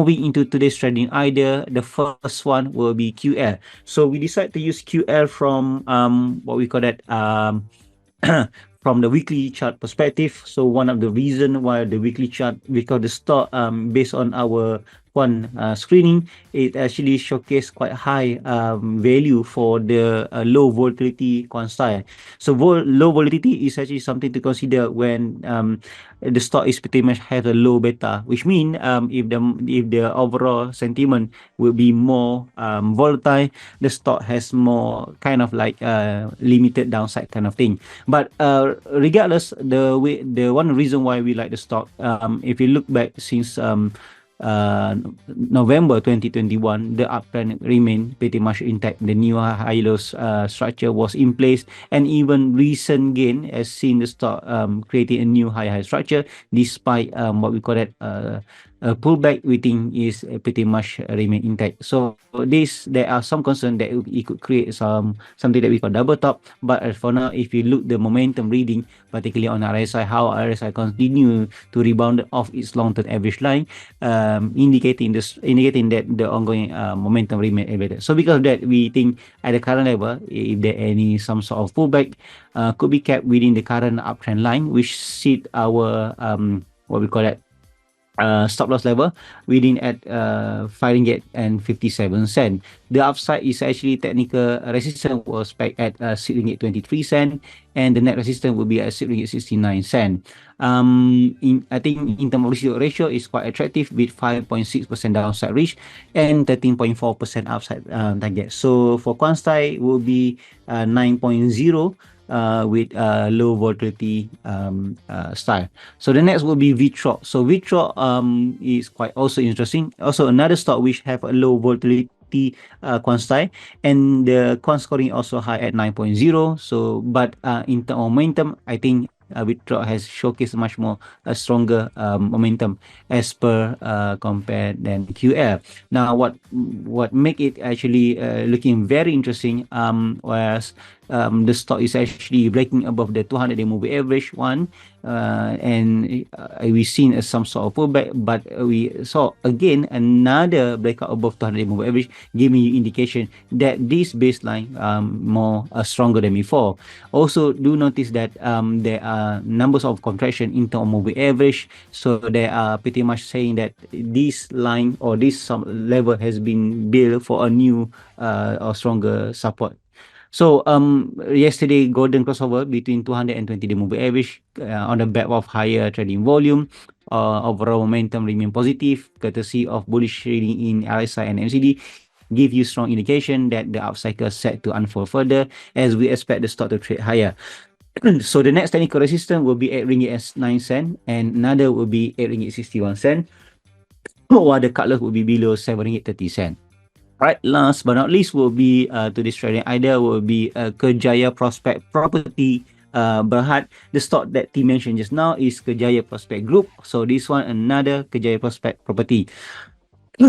moving into today's trading idea, the first one will be QL. So we decide to use QL from what we call that from the weekly chart perspective. So one of the reason why the weekly chart, because the stock based on our one screening, it actually showcased quite high value for the low volatility quant style. So low volatility is actually something to consider when the stock is pretty much has a low beta, which mean if the overall sentiment will be more volatile, the stock has more kind of like limited downside kind of thing. But regardless, the one reason why we like the stock, if you look back since November 2021, the uptrend remained pretty much intact. The new high-lows structure was in place, and even recent gain has seen the stock creating a new high structure despite what we call that pullback. We think is pretty much remain intact. So there are some concern that it could create something that we call double top. But for now, if you look the momentum reading, particularly on RSI, how RSI continue to rebound off its long-term average line, indicating that the ongoing momentum remain elevated. So because of that, we think at the current level, if there any some sort of pullback, could be kept within the current uptrend line, which sit our what we call that stop loss level within at 5 ringgit and 57 cent. The upside is actually technical resistance was back at 6 ringgit 23 cent, and the net resistance will be at 6 ringgit 69 cent. I think in terms of risk ratio is quite attractive with 5.6% downside risk and 13.4% upside target. So for quant style will be 9.0 with low volatility style. So the next will be Vitro. So Vitro is quite also interesting. Also another stock which have a low volatility quant style, and the quant scoring also high at 9.0. So but in terms of momentum, I think Vitro has showcased much more stronger momentum as per compared than QL. Now what make it actually looking very interesting was the stock is actually breaking above the 200-day moving average one, and we've seen some sort of pullback, but we saw again another breakout above 200-day moving average, giving you indication that this baseline more stronger than before. Also do notice that there are numbers of contraction in terms of moving average, so they are pretty much saying that this line or this level has been built for a new or stronger support. So yesterday golden crossover between 200 and 20-day moving average on the back of higher trading volume. Overall momentum remain positive courtesy of bullish trading in RSI and MCD, give you strong indication that the upcycle set to unfold further as we expect the stock to trade higher. So the next technical resistance will be 8 ringgit 9 cent, and another will be 8 ringgit 61 cent, while the cut loss will be below 7 ringgit 30 cent. Right, last but not least will be today's trading idea will be Kejaya Prospect Property Berhad. The stock that T mentioned just now is Kejaya Prospect Group. So this one another Kejaya Prospect Property.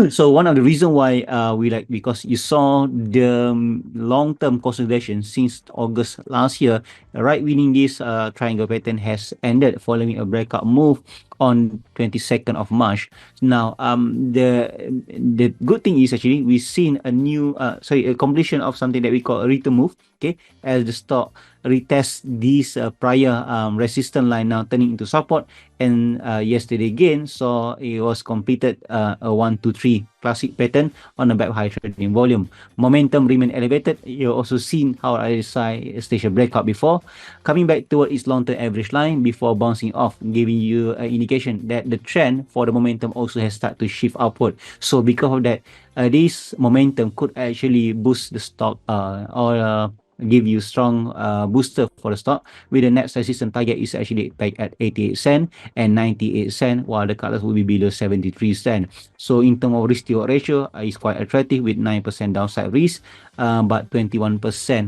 So one of the reason why we like, because you saw the long-term consolidation since August last year, right? Winning this triangle pattern has ended following a breakout move on 22nd of March. Now, the good thing is actually we've seen a new, a completion of something that we call a return move. Okay, as the stock retest this prior resistance line, now turning into support, and yesterday again so it was completed a 1 2 3 classic pattern on the back of high trading volume. Momentum remain elevated. You also seen how RSI station breakout before, coming back toward its long-term average line before bouncing off, giving you an indication that the trend for the momentum also has started to shift upward. So because of that, this momentum could actually boost the stock or give you strong booster for the stock, with the next resistance target is actually back at 88 cent and 98 cent, while the colors will be below 73 cent. So in terms of risk to ratio, is quite attractive with 9% downside risk, but 21%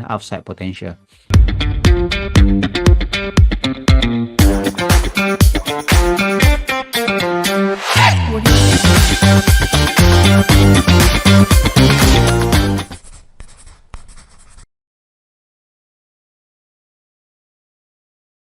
upside potential.